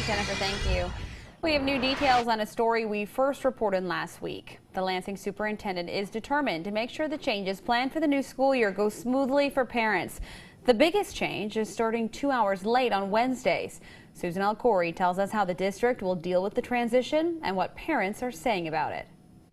Jennifer, thank you. We have new details on a story we first reported last week. The Lansing superintendent is determined to make sure the changes planned for the new school year go smoothly for parents. The biggest change is starting 2 hours late on Wednesdays. Susan Corey tells us how the district will deal with the transition and what parents are saying about it.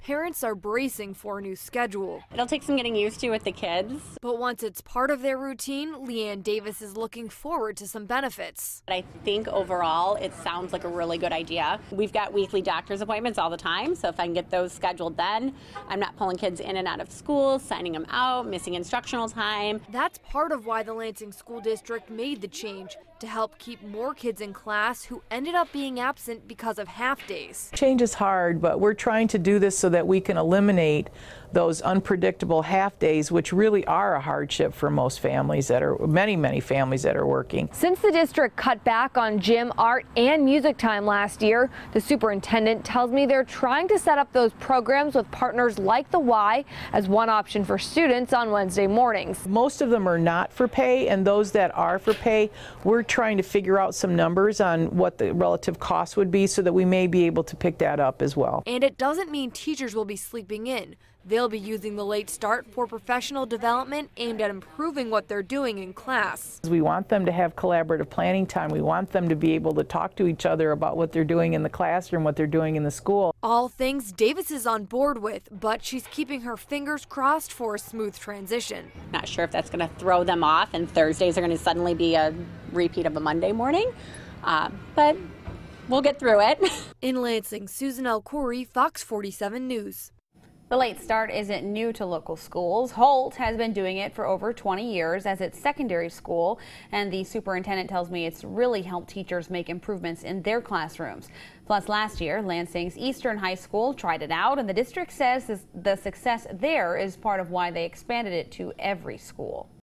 Parents are bracing for a new schedule. It'll take some getting used to with the kids. But once it's part of their routine, Leanne Davis is looking forward to some benefits. I think overall it sounds like a really good idea. We've got weekly doctor's appointments all the time, so if I can get those scheduled then, I'm not pulling kids in and out of school, signing them out, missing instructional time. That's part of why the Lansing School District made the change, to help keep more kids in class who ended up being absent because of half days. Change is hard, but we're trying to do this so that we can eliminate those unpredictable half days, which really are a hardship for most families that are, many families that are working. Since the district cut back on gym, art, and music time last year, the superintendent tells me they're trying to set up those programs with partners like the Y as one option for students on Wednesday mornings. Most of them are not for pay, and those that are for pay, we're trying to figure out some numbers on what the relative cost would be so that we may be able to pick that up as well. And it doesn't mean teachers will be sleeping in. They'll be using the late start for professional development aimed at improving what they're doing in class. We want them to have collaborative planning time. We want them to be able to talk to each other about what they're doing in the classroom, what they're doing in the school. All things Davis is on board with, but she's keeping her fingers crossed for a smooth transition. Not sure if that's going to throw them off and Thursdays are going to suddenly be a repeat of a Monday morning, but we'll get through it. In Lansing, Susan Corey, Fox 47 News. The late start isn't new to local schools. Holt has been doing it for over 20 years as its secondary school, and the superintendent tells me it's really helped teachers make improvements in their classrooms. Plus, last year, Lansing's Eastern High School tried it out, and the district says the success there is part of why they expanded it to every school.